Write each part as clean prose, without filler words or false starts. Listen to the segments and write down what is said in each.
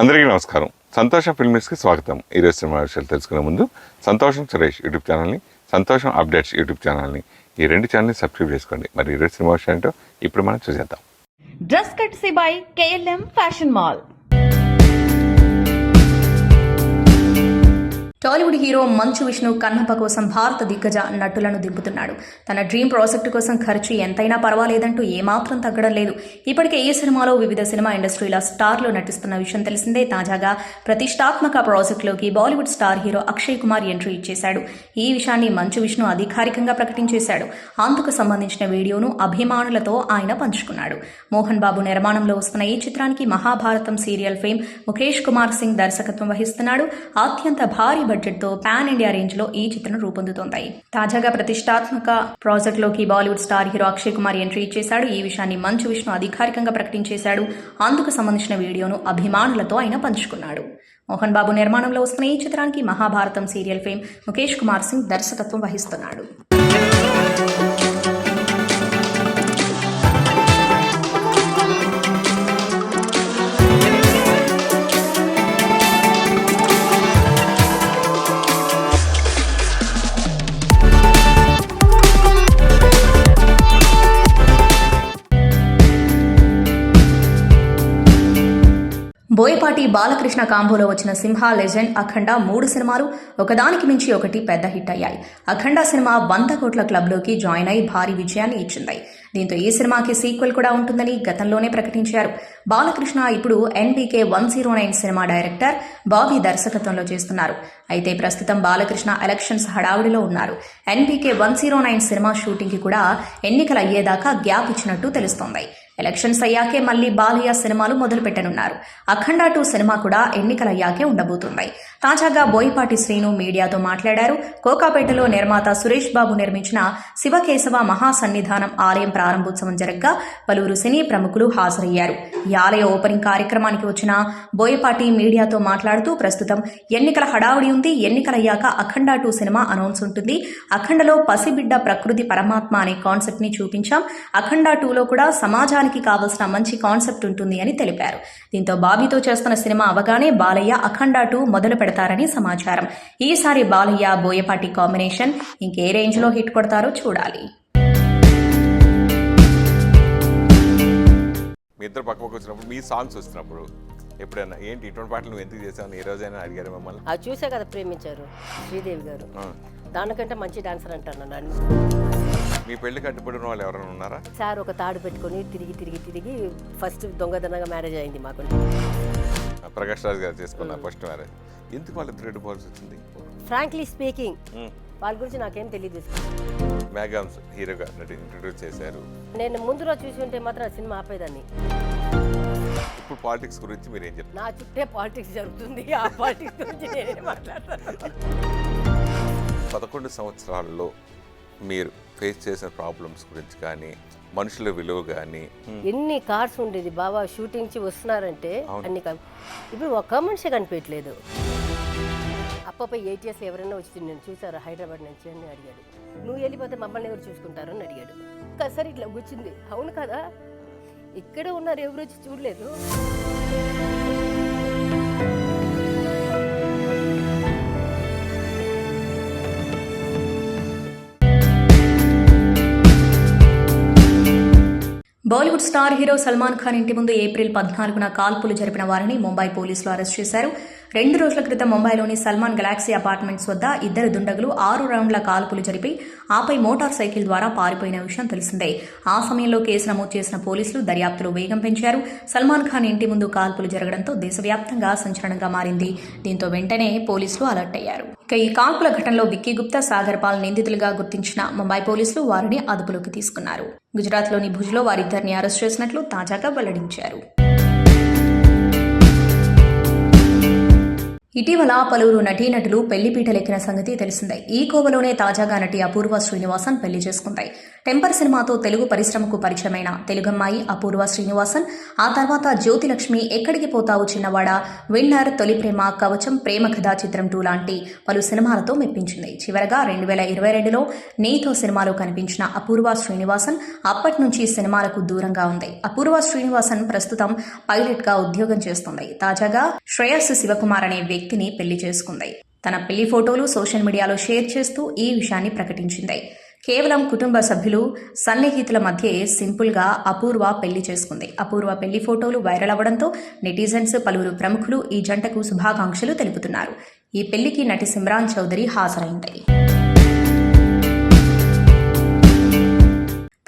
అందరికీ నమస్కారం. సంతోషం ఫిల్మ్స్కి స్వాగతం. ఈరోజు సినిమా విషయాలు తెలుసుకునే ముందు సంతోషం సురేష్ యూట్యూబ్ ఛానల్ని, సంతోషం అప్డేట్స్ యూట్యూబ్ ఛానల్ని, ఈ రెండు ఛానల్ని సబ్స్క్రైబ్ చేసుకోండి. మరి ఈరోజు సినిమా విషయం ఏంటో ఇప్పుడు మనం చూసేద్దాం. Dress కట్సీ by KLM fashion mall. Tollywood hero Manchu Vishnu Kannappa కోసం భారత దిగ్గజ నటులను దింపుతున్నాడు. తన డ్రీమ్ ప్రాజెక్టు కోసం ఖర్చు ఎంతైనా పర్వాలేదంటూ ఏమాత్రం తగ్గడం లేదు. ఇప్పటికే ఈ సినిమాలో వివిధ సినిమా ఇండస్ట్రీల స్టార్లు నటిస్తున్న విషయం తెలిసిందే. తాజాగా ప్రతిష్టాత్మక ప్రాజెక్టులోకి Bollywood star hero Akshay Kumar entry ఇచ్చేశాడు. ఈ విషయాన్ని మంచు విష్ణు అధికారికంగా ప్రకటించేశాడు. అందుకు సంబంధించిన వీడియోను అభిమానులతో ఆయన పంచుకున్నాడు. మోహన్ బాబు నిర్మాణంలో వస్తున్న ఈ చిత్రానికి మహాభారతం సీరియల్ ఫేమ్ ముఖేష్ కుమార్ సింగ్ దర్శకత్వం వహిస్తున్నాడు. అత్యంత భారీ బడ్జెట్ తో పాన్ ఇండియా రేంజ్ లో ఈ చిత్రం రూపొందుతోంది. తాజాగా ప్రతిష్టాత్మక ప్రాజెక్ట్ లోకి Bollywood star hero Akshay Kumar entry ఇచ్చేశాడు. ఈ విషయాన్ని మంచు విష్ణు అధికారికంగా ప్రకటించేశాడు. అందుకు సంబంధించిన వీడియోను అభిమానులతో ఆయన పంచుకున్నాడు. మోహన్ బాబు నిర్మాణంలో వస్తున్న ఈ చిత్రానికి మహాభారతం సీరియల్ ఫేమ్ ముఖేష్ కుమార్ సింగ్ దర్శకత్వం వహిస్తున్నాడు. బోయపాటి బాలకృష్ణ కాంబోలో వచ్చిన సింహ, లెజెండ్, అఖండ 3 సినిమాలు ఒకదానికి మించి ఒకటి పెద్ద హిట్ అయ్యాయి. అఖండ సినిమా 100 కోట్ల క్లబ్లోకి జాయిన్ అయి భారీ విజయాన్ని ఇచ్చింది. దీంతో ఈ సినిమాకి సీక్వెల్ కూడా ఉంటుందని గతంలోనే ప్రకటించారు. బాలకృష్ణ ఇప్పుడు NBK 109 సినిమా డైరెక్టర్ బాబీ దర్శకత్వంలో చేస్తున్నారు. అయితే ప్రస్తుతం బాలకృష్ణ ఎలక్షన్స్ హడావుడిలో ఉన్నారు. NBK 109 సినిమా షూటింగ్కి కూడా ఎన్నికలు అయ్యేదాకా గ్యాప్ ఇచ్చినట్టు తెలుస్తోంది. ఎలక్షన్స్ అయ్యాకే మళ్లీ బాలయ్య సినిమాలు మొదలు పెట్టనున్నారు. అఖండ 2 సినిమా కూడా ఎన్నికలయ్యాకే ఉండబోతుంది. తాజాగా బోయపాటి శ్రీను మీడియాతో మాట్లాడారు. కోకాపేటలో నిర్మాత సురేష్ బాబు నిర్మించిన శివకేశవ మహాసన్నిధానం ఆలయం ప్రారంభోత్సవం జరగ్గా పలువురు సినీ ప్రముఖులు హాజరయ్యారు. ఈ ఆలయ ఓపెనింగ్ కార్యక్రమానికి వచ్చిన బోయపాటి మీడియాతో మాట్లాడుతూ ప్రస్తుతం ఎన్నికల హడావుడి ఉంది. ఎన్నికలయ్యాక అఖండ 2 సినిమా అనౌన్స్ ఉంటుంది. అఖండలో పసిబిడ్డ ప్రకృతి పరమాత్మ అనే కాన్సెప్ట్ ని చూపించాం. అఖండ 2లో కూడా సమాజానికి కావలసిన మంచి కాన్సెప్ట్ ఉంటుంది అని తెలిపారు. దీంతో బాబీతో చేస్తున్న సినిమా అవగానే బాలయ్య అఖండ 2 మొదలు పెడతారని సమాచారం. ఈసారి బాలయ్య బోయపాటి కాంబినేషన్ ఇంకే రేంజ్ లో హిట్ కొడతారో చూడాలి. మీ ఇద్దరు పక్క వచ్చినప్పుడు మీ సాంగ్స్ వస్తున్నప్పుడు ఎప్పుడైనా ఏంటి ఇటువంటి పాటలు నువ్వు ఎందుకు చేసావు ఏ రోజైనా అడిగారు మిమ్మల్ని? అది చూసే కదా ప్రేమించారు శ్రీదేవి గారు. దానికంటే మంచి డాన్సర్ అంటాను నన్ను. మీ పెళ్లి కట్టుబడిన వాళ్ళు ఎవరైనా ఉన్నారా? సార్ ఒక తాడు పెట్టుకొని తిరిగి ఫస్ట్ దొంగదనంగా మ్యారేజ్ అయింది మాకు. ప్రకాష్ రాజ్ గారు చేసుకున్న ఫస్ట్ మ్యారేజ్. ఎందుకు వాళ్ళు థ్రెడ్ పోవాల్సి వచ్చింది? ఫ్రాంక్లీ స్పీకింగ్ వాళ్ళ గురించి నాకేం తెలియదు. మేఘామ్స్ హీరోగా ఇంట్రడ్యూస్ చేశారు. నేను ముందు రోజు చూసి ఉంటే మాత్రం ఆ సినిమా ఆపేదాన్ని. ఇప్పుడు పాలిటిక్స్ గురించి మీరు ఏం చెప్తారు? నా చుట్టే పాలిటిక్స్ జరుగుతుంది. ఆ పాలిటిక్స్ గురించి నేనే మాట్లాడతాను. 11 సంవత్సరాల్లో మీరు ఫేస్ చేసిన ప్రాబ్లమ్స్ గురించి కానీ మనుషుల విలువ కానీ ఎన్ని కార్స్ ఉండేది బాబా షూటింగ్ వస్తున్నారంటే అన్ని ఇప్పుడు ఒక్క మనిషి కనిపించట్లేదు. అప్పపై 8 years ఎవరైనా వచ్చి నేను చూసారా హైదరాబాద్ నుంచి అని అడిగాడు. నువ్వు వెళ్ళిపోతే మమ్మల్ని ఎవరు చూసుకుంటారు అని అడిగాడు. సరే ఇట్లా కూర్చుంది. అవును కదా, ఇక్కడే ఉన్నారు, ఎవరు వచ్చి చూడలేదు. బాలీవుడ్ స్టార్ హీరో సల్మాన్ ఖాన్ ఇంటి ముందు ఏప్రిల్ 14న కాల్పులు జరిపిన వారిని ముంబై పోలీసులు అరెస్ట్ చేశారు. 2 రోజుల క్రితం ముంబైలోని సల్మాన్ గెలాక్సీ అపార్ట్మెంట్స్ వద్ద 2 దుండగులు 6 రౌండ్ల కాల్పులు జరిపి ఆపై మోటార్ సైకిల్ ద్వారా పారిపోయిన విషయం తెలిసిందే. ఆ సమయంలో కేసు నమోదు చేసిన పోలీసులు దర్యాప్తులో వేగం పెంచారు. సల్మాన్ ఖాన్ ఇంటి ముందు కాల్పులు జరగడంతో దేశవ్యాప్తంగా సంచలనంగా మారింది. దీంతో వెంటనే పోలీసులు అలర్ట్ అయ్యారు. ఇక ఈ కాల్పుల ఘటనలో విక్కీ గుప్తా, సాగర్ పాల్ నిందితులుగా గుర్తించిన ముంబై పోలీసులు వారిని అదుపులోకి తీసుకున్నారు. గుజరాత్లోని భుజ్లో వారిద్దరిని అరెస్ట్ చేసినట్లు తాజాగా వెల్లడించారు. ఇటీవల పలువురు నటీనటులు పెళ్లిపీటలెక్కిన సంగతి తెలిసిందే. ఈ కోవలోనే తాజాగా నటి అపూర్వ శ్రీనివాసన్ పెళ్లి చేసుకుంది. టెంపర్ సినిమాతో తెలుగు పరిశ్రమకు పరిచయమైన తెలుగమ్మాయి అపూర్వ శ్రీనివాసన్, ఆ తర్వాత జ్యోతిలక్ష్మి, ఎక్కడికి పోతావు చిన్నవాడ, విన్నర్, తొలి ప్రేమ, కవచం, ప్రేమ కథా చిత్రం 2 లాంటి పలు సినిమాలతో మెప్పించింది. చివరగా 2022లో నీతో సినిమాలో కనిపించిన అపూర్వ శ్రీనివాసన్ అప్పటి నుంచి సినిమాలకు దూరంగా ఉంది. అపూర్వ శ్రీనివాసన్ ప్రస్తుతం పైలట్గా ఉద్యోగం చేస్తుంది. తాజాగా శ్రేయస్ శివకుమార్ అనే వ్యక్తిని పెళ్లి చేసుకుంది. తన పెళ్లి ఫోటోలు సోషల్ మీడియాలో షేర్ చేస్తూ ఈ విషయాన్ని ప్రకటించింది. కేవలం కుటుంబ సభ్యులు, సన్నిహితుల మధ్య సింపుల్గా అపూర్వ పెళ్లి చేసుకుంది. అపూర్వ పెళ్లి ఫోటోలు వైరల్ అవ్వడంతో నెటిజన్స్, పలువురు ప్రముఖులు ఈ జంటకు శుభాకాంక్షలు తెలుపుతున్నారు. ఈ పెళ్లికి నటి సిమ్రాన్ చౌదరి హాజరైంది.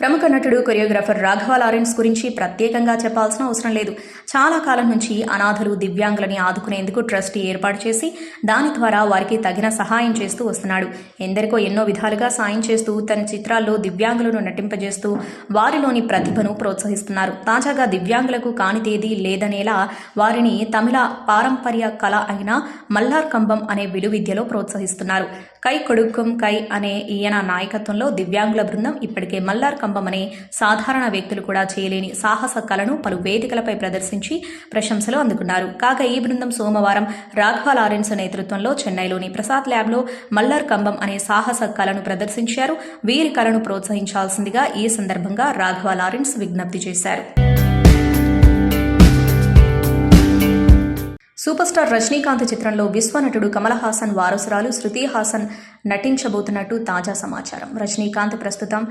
ప్రముఖ నటుడు, కొరియోగ్రాఫర్ రాఘవ లారెన్స్ గురించి ప్రత్యేకంగా చెప్పాల్సిన అవసరం లేదు. చాలా కాలం నుంచి అనాథలు, దివ్యాంగులని ఆదుకునేందుకు ట్రస్ట్ ఏర్పాటు చేసి దాని ద్వారా వారికి తగిన సహాయం చేస్తూ వస్తున్నాడు. ఎందరికో ఎన్నో విధాలుగా సాయం చేస్తూ తన చిత్రాల్లో దివ్యాంగులను నటింపజేస్తూ వారిలోని ప్రతిభను ప్రోత్సహిస్తున్నారు. తాజాగా దివ్యాంగులకు కానితేదీ లేదనేలా వారిని తమిళ పారంపర్య కళ అయిన మల్లార్ కంబం అనే విలువిద్యలో ప్రోత్సహిస్తున్నారు. కై కొడుక్కం కై అనే ఈయన నాయకత్వంలో దివ్యాంగుల బృందం ఇప్పటికే మల్లార్ కంబం అనే సాధారణ వ్యక్తులు కూడా చేయలేని సాహస కళను పలు వేదికలపై ప్రదర్శించి ప్రశంసలు అందుకున్నారు. కాగా ఈ బృందం సోమవారం రాఘవ లారెన్స్ నేతృత్వంలో చెన్నైలోని ప్రసాద్ ల్యాబ్లో మల్లార్ కంబం అనే సాహస కళను ప్రదర్శించారు. వీరి కళను ప్రోత్సహించాల్సిందిగా ఈ సందర్భంగా రాఘవ లారెన్స్ విజ్ఞప్తి చేశారు. సూపర్ స్టార్ రజనీకాంత్ చిత్రంలో విశ్వనటుడు కమల్ హాసన్ వారసురాలు శృతి హాసన్ నటించబోతున్నట్టు తాజా సమాచారం. రజనీకాంత్ ప్రస్తుతం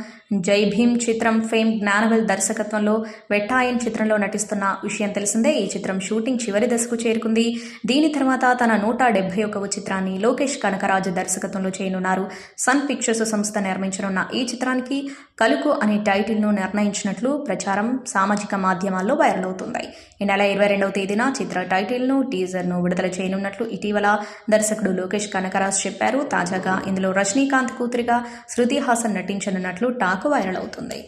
జై భీమ్ చిత్రం, ఫేమ్ జ్ఞానవేల్ దర్శకత్వంలో వెట్టాయన్ చిత్రంలో నటిస్తున్న విషయం తెలిసిందే. ఈ చిత్రం షూటింగ్ చివరి దశకు చేరుకుంది. దీని తర్వాత తన 171వ చిత్రాన్ని లోకేష్ కనకరాజు దర్శకత్వంలో చేయనున్నారు. సన్ పిక్చర్స్ సంస్థ నిర్మించనున్న ఈ చిత్రానికి కలుకు అనే టైటిల్ను నిర్ణయించినట్లు ప్రచారం సామాజిక మాధ్యమాల్లో వైరల్ అవుతుంది. ఈ నెల 22వ తేదీన చిత్ర టైటిల్ను, టీజర్ను విడుదల చేయనున్నట్లు ఇటీవల దర్శకుడు లోకేష్ కనకరాజ్ చెప్పారు. తాజాగా ఇందులో రజనీకాంత్ కూతురిగా శృతి హాసన్ నటించనున్నట్లు టాక్ వైరల్ అవుతుంది.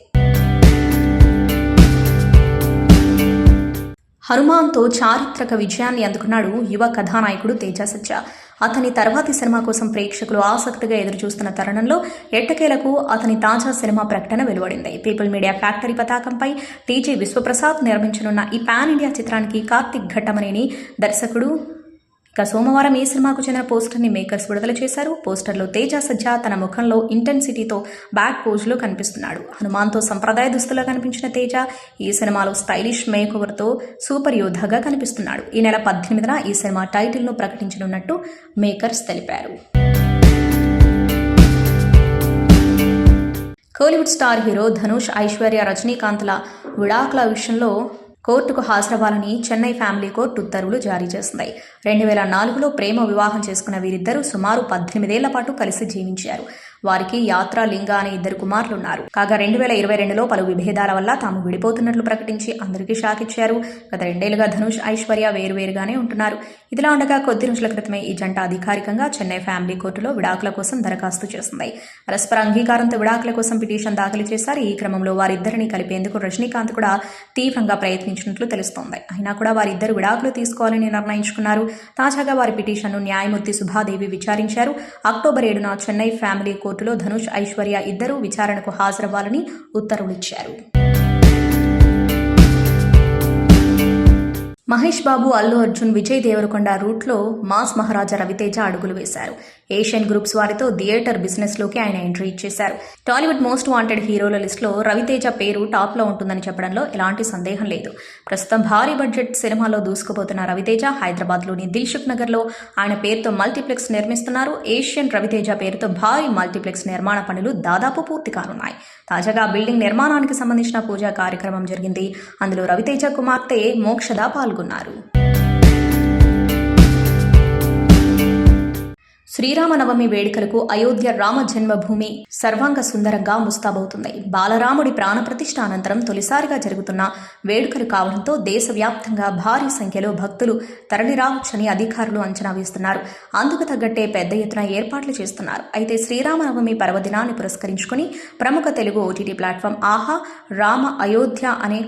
హనుమాన్తో చారిత్రక విజయాన్ని అందుకున్నాడు యువ కథానాయకుడు తేజ సజ్జా. అతని తర్వాతి సినిమా కోసం ప్రేక్షకులు ఆసక్తిగా ఎదురుచూస్తున్న తరుణంలో ఎట్టకేలకు అతని తాజా సినిమా ప్రకటన వెలువడింది. పీపుల్ మీడియా ఫ్యాక్టరీ పతాకంపై టీజీ విశ్వప్రసాద్ నిర్మించనున్న ఈ పాన్ ఇండియా చిత్రానికి కార్తిక్ ఘట్టమనేని దర్శకుడు. ఇక సోమవారం ఈ సినిమాకు చెందిన పోస్టర్ని మేకర్స్ విడుదల చేశారు. పోస్టర్లో తేజ సజ్జా తన ముఖంలో ఇంటెన్సిటీతో బ్యాక్ పోజ్లో కనిపిస్తున్నాడు. హనుమాన్తో సంప్రదాయ దుస్తుల్లో కనిపించిన తేజ ఈ సినిమాలో స్టైలిష్ మేక్ ఓవర్తో సూపర్ యోధాగా కనిపిస్తున్నాడు. ఈ నెల 18న ఈ సినిమా టైటిల్ను ప్రకటించనున్నట్టు మేకర్స్ తెలిపారు. కోలీవుడ్ స్టార్ హీరో ధనుష్, ఐశ్వర్య, రజనీకాంత్ల విడాకుల విషయంలో కోర్టుకు హాజరవ్వాలని చెన్నై ఫ్యామిలీ కోర్టు ఉత్తర్వులు జారీ చేసింది. 2004లో ప్రేమ వివాహం చేసుకున్న వీరిద్దరూ సుమారు 18 ఏళ్ల పాటు కలిసి జీవించారు. వారికి యాత్ర, లింగ అనే 2 కుమారులున్నారు. కాగా 2022లో పలు విభేదాల వల్ల తాము విడిపోతున్నట్లు ప్రకటించి అందరికీ షాక్ ఇచ్చారు. గత 2 ఏళ్లుగా ధనుష్, ఐశ్వర్య వేరువేరుగానే ఉంటున్నారు. ఇదిలా ఉండగా కొద్ది రోజుల క్రితమే ఈ జంట అధికారికంగా చెన్నై ఫ్యామిలీ కోర్టులో విడాకుల కోసం దరఖాస్తు చేసింది. పరస్పర అంగీకారంతో విడాకుల కోసం పిటిషన్ దాఖలు చేశారు. ఈ క్రమంలో వారిద్దరిని కలిపేందుకు రజనీకాంత్ కూడా తీవ్రంగా ప్రయత్నించినట్లు తెలుస్తోంది. అయినా కూడా వారిద్దరు విడాకులు తీసుకోవాలని నిర్ణయించుకున్నారు. తాజాగా వారి పిటిషన్ను న్యాయమూర్తి సుభాదేవి విచారించారు. అక్టోబర్ 7న చెన్నై ఫ్యామిలీ కోర్టులో ధనుష్, ఐశ్వర్య ఇద్దరూ విచారణకు హాజరవ్వాలని ఉత్తర్వులిచ్చారు. మహేష్ బాబు, అల్లు అర్జున్, విజయ్ దేవరకొండ రూట్లో మాస్ మహారాజా రవితేజ అడుగులు వేశారు. ఏషియన్ గ్రూప్స్ వారితో థియేటర్ బిజినెస్లోకి ఆయన ఎంట్రీ ఇచ్చేశారు. టాలీవుడ్ మోస్ట్ వాంటెడ్ హీరోల లిస్టులో రవితేజ పేరు టాప్లో ఉంటుందని చెప్పడంలో ఎలాంటి సందేహం లేదు. ప్రస్తుతం భారీ బడ్జెట్ సినిమాలో దూసుకుపోతున్న రవితేజ హైదరాబాద్లోని దిల్సుఖ్ నగర్లో ఆయన పేరుతో మల్టీప్లెక్స్ నిర్మిస్తున్నారు. ఏషియన్ రవితేజ పేరుతో భారీ మల్టీప్లెక్స్ నిర్మాణ పనులు దాదాపు పూర్తి కానున్నాయి. తాజాగా బిల్డింగ్ నిర్మాణానికి సంబంధించిన పూజా కార్యక్రమం జరిగింది. అందులో రవితేజ కుమార్తె మోక్షద పాల్గొన్నారు. శ్రీరామనవమి వేడుకలకు అయోధ్య రామ జన్మభూమి సర్వాంగ సుందరంగా ముస్తాబవుతుంది. బాలరాముడి ప్రాణప్రతిష్ఠ అనంతరం తొలిసారిగా జరుగుతున్న వేడుకలు కావడంతో దేశవ్యాప్తంగా భారీ సంఖ్యలో భక్తులు తరలిరావచ్చని అధికారులు అంచనా వేస్తున్నారు. అందుకు తగ్గట్టే పెద్ద ఎత్తున ఏర్పాట్లు చేస్తున్నారు. అయితే శ్రీరామనవమి పర్వదినాన్ని పురస్కరించుకుని ప్రముఖ తెలుగు ఓటీటీ ప్లాట్ఫామ్ ఆహా రామ అయోధ్య అనే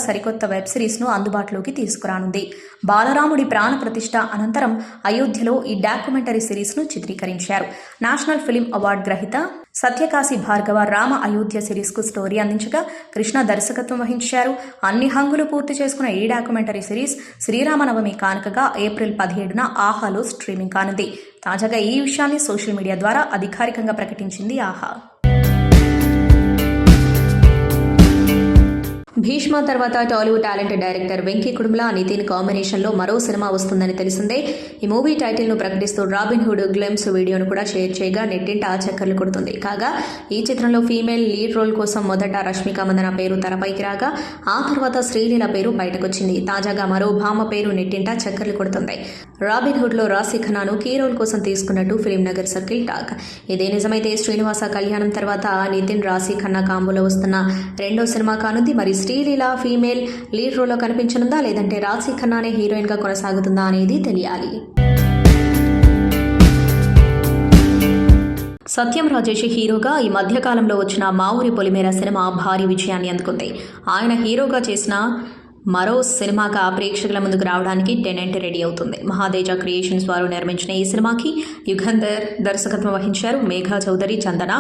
సరికొత్త వెబ్ సిరీస్ను అందుబాటులోకి తీసుకురానుంది. బాలరాముడి ప్రాణప్రతిష్ఠ అనంతరం అయోధ్యలో ఈ డాక్యుమెంటరీ సిరీస్ను చిత్రీకరించారు. నేషనల్ ఫిల్మ్ అవార్డు గ్రహీత సత్యకాశి భార్గవ రామ అయోధ్య సిరీస్కు స్టోరీ అందించగా కృష్ణ దర్శకత్వం వహించారు. అన్ని హంగులు పూర్తి చేసుకున్న ఈ డాక్యుమెంటరీ సిరీస్ శ్రీరామనవమి కానుకగా ఏప్రిల్ 17న ఆహాలో స్ట్రీమింగ్ కానుంది. తాజాగా ఈ విషయాన్ని సోషల్ మీడియా ద్వారా అధికారికంగా ప్రకటించింది ఆహా. భీష్మ తర్వాత టాలీవుడ్ టాలెంటెడ్ డైరెక్టర్ వెంకీ కుడుముల, నితిన్ కాంబినేషన్లో మరో సినిమా వస్తుందని తెలిసిందే. ఈ మూవీ టైటిల్ను ప్రకటిస్తూ రాబిన్ హుడ్ గ్లిమ్స్ వీడియోను కూడా షేర్ చేయగా నెట్టింట చక్కర్లు కొడుతుంది. కాగా ఈ చిత్రంలో ఫీమేల్ లీడ్ రోల్ కోసం మొదట రష్మిక మందన పేరు తెరపైకి రాగా ఆ తర్వాత శ్రీలీల పేరు బయటకొచ్చింది. తాజాగా మరో భామ పేరు నెట్టింట చక్కర్లు కొడుతుంది. రాబిన్ హుడ్లో రాశి ఖన్నాను కీ రోల్ కోసం తీసుకున్నట్టు ఫిలిం నగర్ సర్కిల్ టాక్. ఇదే నిజమైతే శ్రీనివాస కళ్యాణం తర్వాత నితిన్ రాశి ఖన్నా కాంబోలో వస్తున్న రెండో సినిమా కానుంది. మరి శ్రీలీల ఫీమేల్ లీడ్ రోల్లో కనిపించనుందా లేదంటే రాశి ఖన్నానే హీరోయిన్ గా కొనసాగుతుందా అనేది తెలియాలి. సత్యం రాజేష్ హీరోగా ఈ మధ్యకాలంలో వచ్చిన మా ఊరి పొలిమేర సినిమా భారీ విజయాన్ని అందుకుంది. ఆయన హీరోగా చేసిన మరో సినిమాగా ప్రేక్షకుల ముందుకు రావడానికి టెనెంట్ రెడీ అవుతుంది. మహాదేజ క్రియేషన్స్ వారు నిర్మించిన ఈ సినిమాకి యుగంధర్ దర్శకత్వం వహించారు. మేఘా చౌదరి, చందన,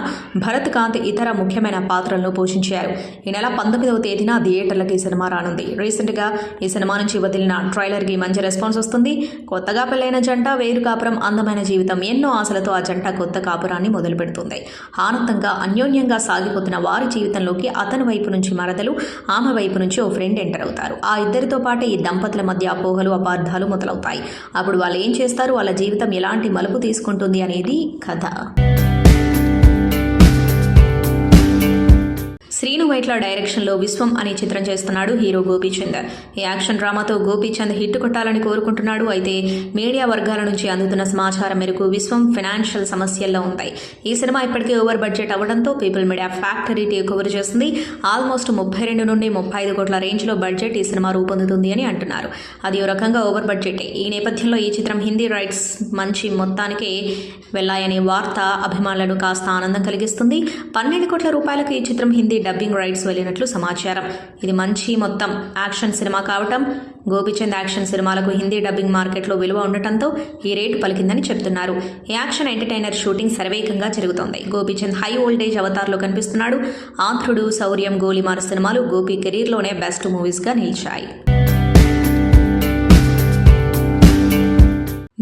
భరత్ కాంత్ ఇతర ముఖ్యమైన పాత్రలను పోషించారు. ఈ నెల 19వ తేదీన థియేటర్లకు ఈ సినిమా రానుంది. రీసెంట్గా ఈ సినిమా నుంచి వదిలిన ట్రైలర్కి మంచి రెస్పాన్స్ వస్తుంది. కొత్తగా పెళ్లైన జంట, వేరు కాపురం, అందమైన జీవితం, ఎన్నో ఆశలతో ఆ జంట కొత్త కాపురాన్ని మొదలు పెడుతుంది. ఆనందంగా అన్యోన్యంగా సాగిపోతున్న వారి జీవితంలోకి అతని వైపు నుంచి మరదలు, ఆమె వైపు నుంచి ఓ ఫ్రెండ్ ఎంటర్ అవుతారు. ఆ ఇద్దరితో పాటే ఈ దంపతుల మధ్య అపోహలు, అపార్థాలు మొదలవుతాయి. అప్పుడు వాళ్ళు ఏం చేస్తారు, వాళ్ళ జీవితం ఎలాంటి మలుపు తీసుకుంటుంది అనేది కథ. శ్రీను వైట్ల డైరెక్షన్లో విశ్వం అనే చిత్రం చేస్తున్నాడు హీరో గోపీచంద్. ఈ యాక్షన్ డ్రామాతో గోపీచంద్ హిట్ కొట్టాలని కోరుకుంటున్నాడు. అయితే మీడియా వర్గాల నుంచి అందుతున్న సమాచారం మేరకు విశ్వం ఫైనాన్షియల్ సమస్యల్లో ఉంటాయి. ఈ సినిమా ఇప్పటికే ఓవర్ బడ్జెట్ అవ్వడంతో people media factory take over చేస్తుంది. ఆల్మోస్ట్ 32 నుండి 35 కోట్ల రేంజ్లో బడ్జెట్ ఈ సినిమా రూపొందుతుంది అని అంటున్నారు. అది ఓ రకంగా ఓవర్ బడ్జెటే. ఈ నేపథ్యంలో ఈ చిత్రం హిందీ రైట్స్ మంచి మొత్తానికే వెళ్లాయనే వార్త అభిమానులను కాస్త ఆనందం కలిగిస్తుంది. 12 కోట్ల రూపాయలకు ఈ చిత్రం హిందీ డబ్బింగ్ రైట్స్ వెళ్ళినట్లు సమాచారం. ఇది మంచి మొత్తం యాక్షన్ సినిమా కావటం, గోపీచంద్ యాక్షన్ సినిమాలకు హిందీ డబ్బింగ్ మార్కెట్లో విలువ ఉండటంతో ఈ రేటు పలికిందని చెప్తున్నారు. ఈ యాక్షన్ ఎంటర్టైనర్ షూటింగ్ శరవేగంగా జరుగుతోంది. గోపీచంద్ హై వోల్టేజ్ అవతార్లో కనిపిస్తున్నాడు. ఆంధ్రుడు, శౌర్యం, గోలిమార్ సినిమాలు గోపి కెరీర్లోనే బెస్ట్ మూవీస్గా నిలిచాయి.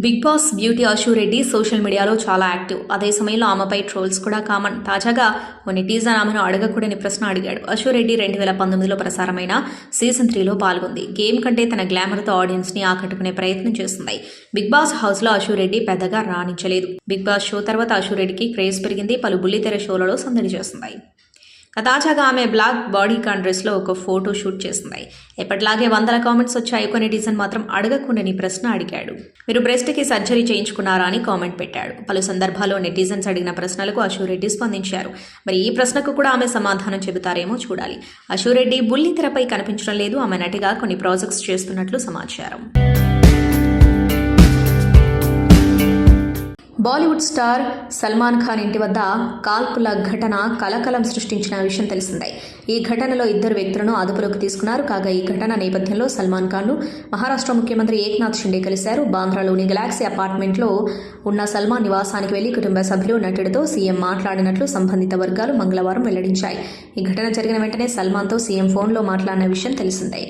Bigg Boss beauty Ashu Reddy social మీడియాలో చాలా యాక్టివ్. అదే సమయంలో ఆమెపై ట్రోల్స్ కూడా కామన్. తాజాగా ఓ నెటిజన్ ఆమెను అడగకూడని ప్రశ్న అడిగాడు. అశు రెడ్డి 2019లో ప్రసారమైన సీజన్ 3లో పాల్గొంది. గేమ్ కంటే తన గ్లామర్తో ఆడియన్స్ని ఆకట్టుకునే ప్రయత్నం చేస్తుంది. బిగ్ బాస్ హౌస్లో అశు రెడ్డి పెద్దగా రాణించలేదు. బిగ్ బాస్ షో తర్వాత అశు రెడ్డికి క్రేజ్ పెరిగింది. పలు బుల్లితెర షోలలో సందడి చేస్తుంది. తాజాగా ఆమె బ్లాక్ బాడీ కాన్ డ్రెస్లో ఒక ఫోటో షూట్ చేసింది. ఎప్పటిలాగే వందల కామెంట్స్ వచ్చాయి. ఒక నెటిజన్ మాత్రం అడగకుండాని ప్రశ్న అడిగాడు. మీరు బ్రెస్ట్కి సర్జరీ చేయించుకున్నారా అని కామెంట్ పెట్టాడు. పలు సందర్భాల్లో నెటిజన్స్ అడిగిన ప్రశ్నలకు అశు రెడ్డి స్పందించారు. మరి ఈ ప్రశ్నకు కూడా ఆమె సమాధానం చెబుతారేమో చూడాలి. అశు రెడ్డి బుల్లితెరపై కనిపించడం లేదు. ఆమె నటిగా కొన్ని ప్రాజెక్ట్స్ చేస్తున్నట్లు సమాచారం. బాలీవుడ్ స్టార్ సల్మాన్ ఖాన్ ఇంటి వద్ద కాల్పుల ఘటన కలకలం సృష్టించిన విషయం తెలిసిందే. ఈ ఘటనలో 2 వ్యక్తులను అదుపులోకి తీసుకున్నారు. కాగా ఈ ఘటన నేపథ్యంలో సల్మాన్ ఖాన్ను మహారాష్ట్ర ముఖ్యమంత్రి ఏక్నాథ్ షిండే కలిశారు. బాంద్రాలోని గెలాక్సీ అపార్ట్మెంట్లో ఉన్న సల్మాన్ నివాసానికి వెళ్లి కుటుంబ సభ్యులు, నటుడితో సీఎం మాట్లాడినట్లు సంబంధిత వర్గాలు మంగళవారం వెల్లడించాయి. ఈ ఘటన జరిగిన వెంటనే సల్మాన్తో సీఎం ఫోన్లో మాట్లాడిన విషయం తెలిసిందే.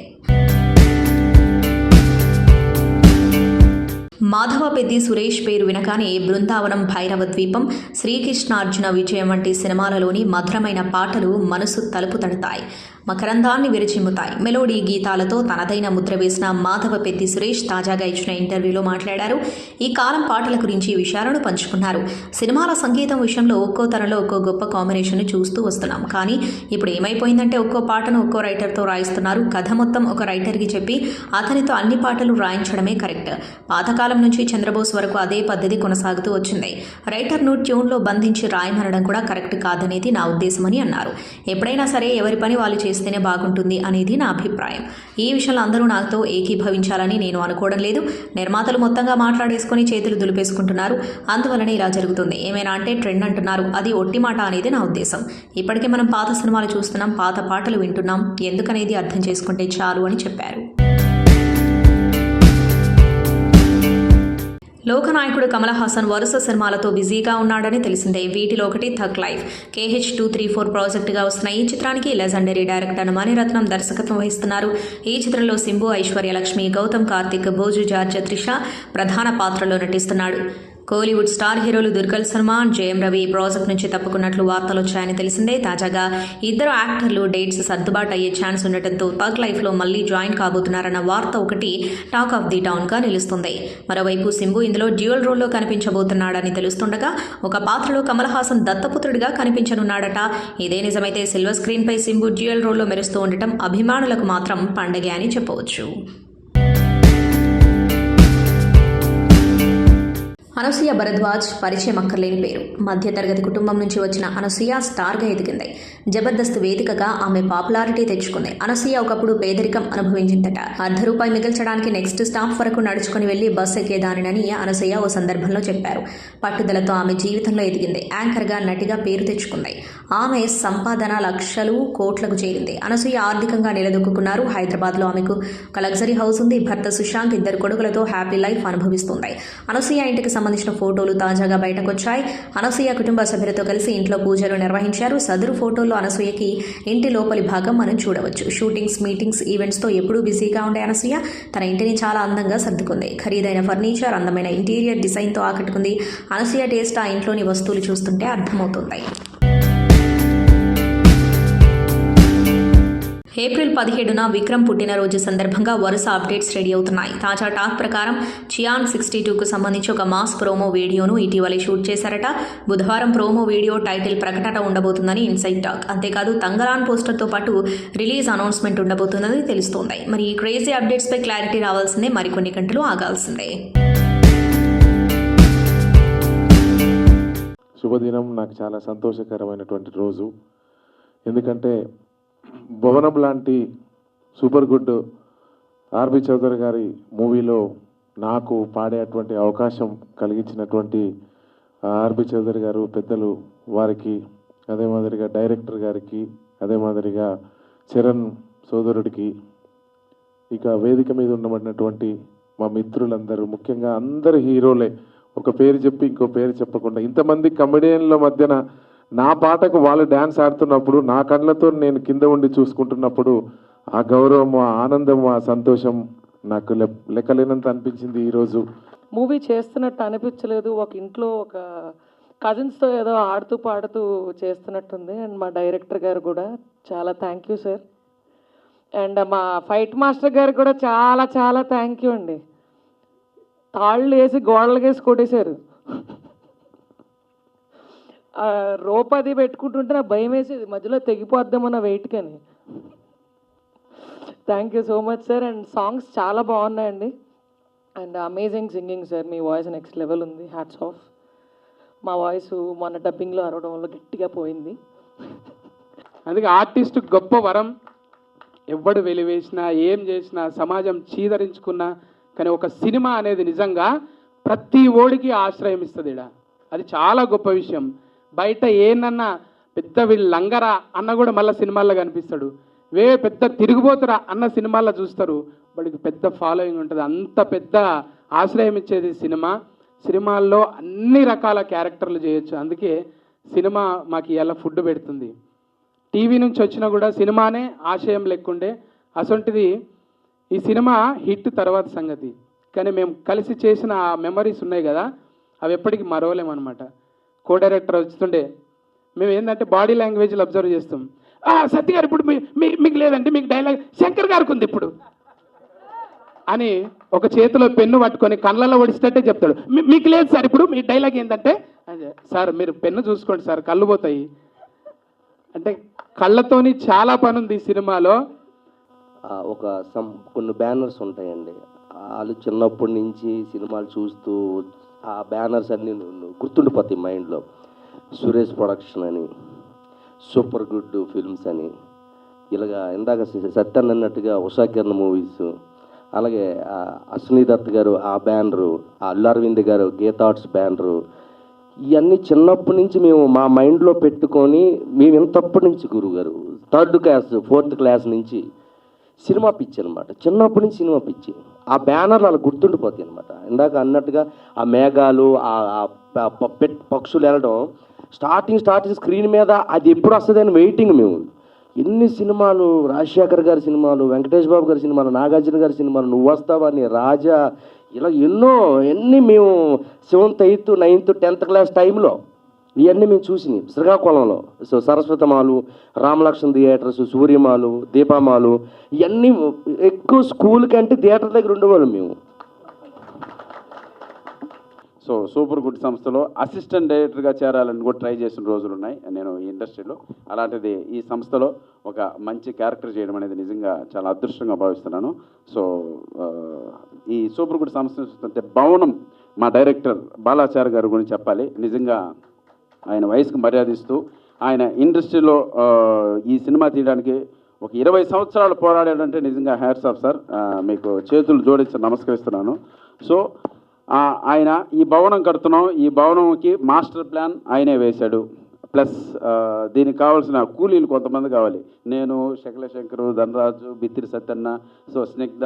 మాధవ పెద్ది సురేష్ పేరు వినగానే బృందావనం, భైరవ ద్వీపం, శ్రీకృష్ణార్జున విజయం వంటి సినిమాలలోని మధురమైన పాటలు మనసు తలుపు తడతాయి, మకరందాన్ని విరచిమ్ముతాయి. మెలోడీ గీతాలతో తనదైన ముద్ర వేసిన మాధవ పెద్ది సురేష్ తాజాగా ఇచ్చిన ఇంటర్వ్యూలో మాట్లాడారు. ఈ కాలం పాటల గురించి విషయాలను పంచుకున్నారు. సినిమాల సంగీతం విషయంలో ఒక్కో తరంలో ఒక్కో గొప్ప కాంబినేషన్ చూస్తూ వస్తున్నాం. కానీ ఇప్పుడు ఏమైపోయిందంటే ఒక్కో పాటను ఒక్కో రైటర్తో రాయిస్తున్నారు. కథ మొత్తం ఒక రైటర్కి చెప్పి అతనితో అన్ని పాటలు రాయించడమే కరెక్ట్. పాతకాలం నుంచి చంద్రబోస్ వరకు అదే పద్ధతి కొనసాగుతూ వచ్చింది. రైటర్ను ట్యూన్లో బంధించి రాయమనడం కూడా కరెక్ట్ కాదనేది నా ఉద్దేశమని అన్నారు. ఎప్పుడైనా సరే ఎవరి పని వాళ్ళు చేస్తేనే బాగుంటుంది అనేది నా అభిప్రాయం. ఈ విషయంలో అందరూ నాతో ఏకీభవించాలని నేను అనుకోవడం లేదు. నిర్మాతలు మొత్తంగా మాట్లాడేసుకుని చేతులు దులిపేసుకుంటున్నారు. అందువలనే ఇలా జరుగుతుంది. ఏమైనా అంటే ట్రెండ్ అంటున్నారు, అది ఒట్టి మాట అనేది నా ఉద్దేశం. ఇప్పటికే మనం పాత సినిమాలు చూస్తున్నాం, పాత పాటలు వింటున్నాం. ఎందుకనేది అర్థం చేసుకుంటే చాలు అని చెప్పారు. లోకనాయకుడు కమల్ హాసన్ వరుస సినిమాలతో బిజీగా ఉన్నాడని తెలిసిందే. వీటిలో ఒకటి థగ్ లైఫ్. KH234 ప్రాజెక్టుగా వస్తున్న ఈ చిత్రానికి లెజెండరీ డైరెక్టర్ మణిరత్నం దర్శకత్వం వహిస్తున్నారు. ఈ చిత్రంలో సింబు, ఐశ్వర్యలక్ష్మి, గౌతమ్ కార్తిక్, బోజు జార్జ్, త్రిష ప్రధాన పాత్రలో నటిస్తున్నాడు. కోలీవుడ్ స్టార్ హీరోలు దుర్గల్ సల్మాన్, జయం రవి ఈ ప్రాజెక్ట్ నుంచి తప్పుకున్నట్లు వార్తలు వచ్చాయని తెలిసిందే. తాజాగా ఇద్దరు యాక్టర్లు డేట్స్ సర్దుబాటు అయ్యే ఛాన్స్ ఉండటంతో థగ్ లైఫ్లో మళ్లీ జాయిన్ కాబోతున్నారన్న వార్త ఒకటి టాక్ ఆఫ్ ది టౌన్గా నిలుస్తుంది. మరోవైపు సింబు ఇందులో డ్యూయల్ రోల్లో కనిపించబోతున్నాడని తెలుస్తుండగా ఒక పాత్రలో కమల్ హాసన్ దత్తపుత్రుడిగా కనిపించనున్నాడట. ఇదే నిజమైతే సిల్వర్ స్క్రీన్పై సింబు డ్యూయల్ రోల్లో మెరుస్తూ ఉండటం అభిమానులకు మాత్రం పండగే అని చెప్పవచ్చు. అనసూయ భరద్వాజ్ పరిచయం అక్కర్లేని పేరు. మధ్యతరగతి కుటుంబం నుంచి వచ్చిన అనసూయ స్టార్గా ఎదిగింది. జబర్దస్త్ వేదికగా ఆమె పాపులారిటీ తెచ్చుకుంది. అనసూయ ఒకప్పుడు పేదరికం అనుభవించిందట. ₹1 మిగిల్చడానికి నెక్స్ట్ స్టాప్ వరకు నడుచుకుని వెళ్లి బస్ ఎక్కేదానినని అనసూయ ఓ సందర్భంలో చెప్పారు. పట్టుదలతో ఆమె జీవితంలో ఎదిగింది. యాంకర్గా, నటిగా పేరు తెచ్చుకుంది. ఆమె సంపాదన లక్షలు, కోట్లకు చేరింది. అనసూయ ఆర్థికంగా నిలదొక్కున్నారు. హైదరాబాద్లో ఆమెకు ఒక లగ్జరీ హౌస్ ఉంది. భర్త సుశాంత్, 2 కొడుకులతో హ్యాపీ లైఫ్ అనుభవిస్తుంది. అనసూయ ఇంటికి సంబంధించిన ఫోటోలు తాజాగా బయటకొచ్చాయి. అనసూయ కుటుంబ సభ్యులతో కలిసి ఇంట్లో పూజలు నిర్వహించారు. సదరు ఫోటోల్లో అనసూయకి ఇంటి లోపలి భాగం మనం చూడవచ్చు. షూటింగ్స్, మీటింగ్స్, ఈవెంట్స్తో ఎప్పుడూ బిజీగా ఉండే అనసూయ తన ఇంటిని చాలా అందంగా సర్దుకుంది. ఖరీదైన ఫర్నిచర్, అందమైన ఇంటీరియర్ డిజైన్తో ఆకట్టుకుంది. అనసూయ టేస్ట్ ఆ ఇంట్లోని వస్తువులు చూస్తుంటే అర్థమవుతుంది. ఏప్రిల్ 17న విక్రమ్ పుట్టినరోజు సందర్భంగా వరుస అప్డేట్స్ రెడీ అవుతున్నాయి. తాజా టాక్ ప్రకారం చియాన్ 62కు సంబంధించి ఒక మాస్ ప్రోమో వీడియోను ఇటీవలే షూట్ చేశారట. బుధవారం ప్రోమో వీడియో టైటిల్ ప్రకటన ఉండబోతుందని ఇన్సైడ్ టాక్. అంతేకాదు తంగలాన్ పోస్టర్తో పాటు రిలీజ్ అనౌన్స్మెంట్ ఉండబోతుందని తెలుస్తోంది. మరి ఈ క్రేజీ అప్డేట్స్పై క్లారిటీ రావాల్సిందే. మరికొన్ని గంటలు ఆగాల్సిందే. శుభదినం. నాకు చాలా సంతోషకరమైనటువంటి రోజు. ఎందుకంటే భవనం లాంటి సూపర్ గుడ్ ఆర్బి చౌదరి గారి మూవీలో నాకు పాడేటువంటి అవకాశం కలిగించినటువంటి ఆర్బి చౌదరి గారు పెద్దలు వారికి, అదే మాదిరిగా డైరెక్టర్ గారికి, అదే మాదిరిగా చరణ్ సోదరుడికి, ఇక వేదిక మీద ఉండబడినటువంటి మా మిత్రులందరూ, ముఖ్యంగా అందరు హీరోలే, ఒక పేరు చెప్పి ఇంకో పేరు చెప్పకుండా ఇంతమంది కమెడియన్ల మధ్యన నా పాటకు వాళ్ళు డ్యాన్స్ ఆడుతున్నప్పుడు నా కళ్ళతో నేను కింద ఉండి చూసుకుంటున్నప్పుడు ఆ గౌరవం, ఆ ఆనందం, ఆ సంతోషం నాకు లెక్కలేనంత అనిపించింది. ఈరోజు మూవీ చేస్తున్నట్టు అనిపించలేదు. ఒక ఇంట్లో ఒక కజిన్స్తో ఏదో ఆడుతూ పాడుతూ చేస్తున్నట్టుంది. అండ్ మా డైరెక్టర్ గారు కూడా చాలా థ్యాంక్ యూ సార్. అండ్ మా ఫైట్ మాస్టర్ గారు కూడా చాలా చాలా థ్యాంక్ యూ అండి. తాళ్ళు వేసి గోడలకి వేసి కొట్టేశారు. రోపది పెట్టుకుంటుంటే నాకు భయం వేసేది, మధ్యలో తెగిపోద్దామన్న వెయిట్ కానీ. Thank you so much sir. And songs చాలా బాగున్నాయండి. And amazing singing sir. మీ వాయిస్ నెక్స్ట్ లెవెల్ ఉంది. Hats off. మా వాయిస్ మొన్న డబ్బింగ్లో అరవడం వల్ల గట్టిగా పోయింది. అందుకే ఆర్టిస్ట్ గొప్ప వరం. ఎవడు వెలివేసినా, ఏం చేసినా, సమాజం చీదరించుకున్నా, కానీ ఒక సినిమా అనేది నిజంగా ప్రతి ఓడికి ఆశ్రయం ఇస్తుంది. అది చాలా గొప్ప విషయం. బయట ఏనన్నా పెద్ద వీళ్ళు లంగరా అన్న కూడా మళ్ళీ సినిమాల్లో కనిపిస్తాడు. పెద్ద తిరిగిపోతురా అన్న సినిమాల్లో చూస్తారు. వాడికి పెద్ద ఫాలోయింగ్ ఉంటుంది. అంత పెద్ద ఆశ్రయం ఇచ్చేది సినిమా. సినిమాల్లో అన్ని రకాల క్యారెక్టర్లు చేయొచ్చు. అందుకే సినిమా మాకు ఇలా ఫుడ్ పెడుతుంది. టీవీ నుంచి వచ్చినా కూడా సినిమానే ఆశయం లెక్కుండే. అసొంటిది ఈ సినిమా హిట్ తర్వాత సంగతి. కానీ మేము కలిసి చేసిన ఆ మెమరీస్ ఉన్నాయి కదా, అవి ఎప్పటికీ మరవలేమన్నమాట. కో డైరెక్టర్ వస్తుండే మేము ఏంటంటే బాడీ లాంగ్వేజ్లు అబ్జర్వ్ చేస్తాం. సత్య గారు ఇప్పుడు మీకు లేదండి, మీకు డైలాగ్ శంకర్ గారికి ఉంది ఇప్పుడు అని ఒక చేతిలో పెన్ను పట్టుకొని కళ్ళల్లో ఒడిస్తేటే చెప్తాడు. మీకు లేదు సార్ ఇప్పుడు, మీ డైలాగ్ ఏంటంటే, సార్ మీరు పెన్ను చూసుకోండి సార్ కళ్ళు పోతాయి అంటే. కళ్ళతోని చాలా పని ఉంది ఈ సినిమాలో. కొన్ని బ్యానర్స్ ఉంటాయండి. వాళ్ళు చిన్నప్పటి నుంచి సినిమాలు చూస్తూ ఆ బ్యానర్స్ అన్నీ గుర్తుండిపోతాయి మైండ్లో. సురేష్ ప్రొడక్షన్ అని, సూపర్ గుడ్ ఫిల్మ్స్ అని, ఇలాగా ఇందాక సత్యన్ అన్నట్టుగా ఉషా కిరణ్ మూవీస్, అలాగే అశ్విని దత్ గారు ఆ బ్యానరు, అల్లు అరవింద్ గారు గీతా ఆర్ట్స్ బ్యానరు, ఇవన్నీ చిన్నప్పటి నుంచి మేము మా మైండ్లో పెట్టుకొని మేము ఇంతప్పటి నుంచి గురువుగారు 3rd క్లాస్ 4th క్లాస్ నుంచి సినిమా పిచ్చి అనమాట. చిన్నప్పటి నుంచి సినిమా పిచ్చి. ఆ బ్యానర్లు అలా గుర్తుండిపోతాయి అనమాట. ఇందాక అన్నట్టుగా ఆ మేఘాలు, పక్షులు వెళ్ళడం, స్టార్టింగ్ స్క్రీన్ మీద అది ఎప్పుడు వస్తుంది అని వెయిటింగ్ మేము. ఎన్ని సినిమాలు, రాజశేఖర్ గారి సినిమాలు, వెంకటేష్ బాబు గారి సినిమాలు, నాగార్జున గారి సినిమాలు, నువ్వు వస్తావని, రాజా, ఇలా ఎన్ని మేము 7th, 8th, 9th, 10th class టైంలో ఇవన్నీ మేము చూసినాయి శ్రీకాకుళంలో. సో సరస్వతమాలు, రామలక్ష్మణ థియేటర్స్, సూర్యమాలు, దీపామాలు, ఇవన్నీ ఎక్కువ స్కూల్ కంటే థియేటర్ దగ్గర ఉండేవాళ్ళం మేము. సో సూపర్ గుడ్ సంస్థలో అసిస్టెంట్ డైరెక్టర్గా చేరాలని కూడా ట్రై చేసిన రోజులు ఉన్నాయి నేను ఈ ఇండస్ట్రీలో. అలాంటిది ఈ సంస్థలో ఒక మంచి క్యారెక్టర్ చేయడం అనేది నిజంగా చాలా అదృష్టంగా భావిస్తున్నాను. సో ఈ సూపర్ గుడ్ సంస్థ చూస్తుంటే భవనం మా డైరెక్టర్ బాలాచారి గారి గురించి చెప్పాలి. నిజంగా ఆయన వయసుకు మర్యాదిస్తూ ఆయన ఇండస్ట్రీలో ఈ సినిమా తీయడానికి ఒక 20 సంవత్సరాలు పోరాడాడంటే నిజంగా హ్యాట్స్ ఆఫ్ సార్, మీకు చేతులు జోడించి నమస్కరిస్తున్నాను. సో ఆయన ఈ భవనం కడుతున్నాం, ఈ భవనంకి మాస్టర్ ప్లాన్ ఆయనే వేశాడు. ప్లస్ దీనికి కావాల్సిన కూలీలు కొంతమంది కావాలి. నేను, శకలశంకరు, ధనరాజు, బిత్తిరి సత్యన్న, సో స్నిగ్ధ,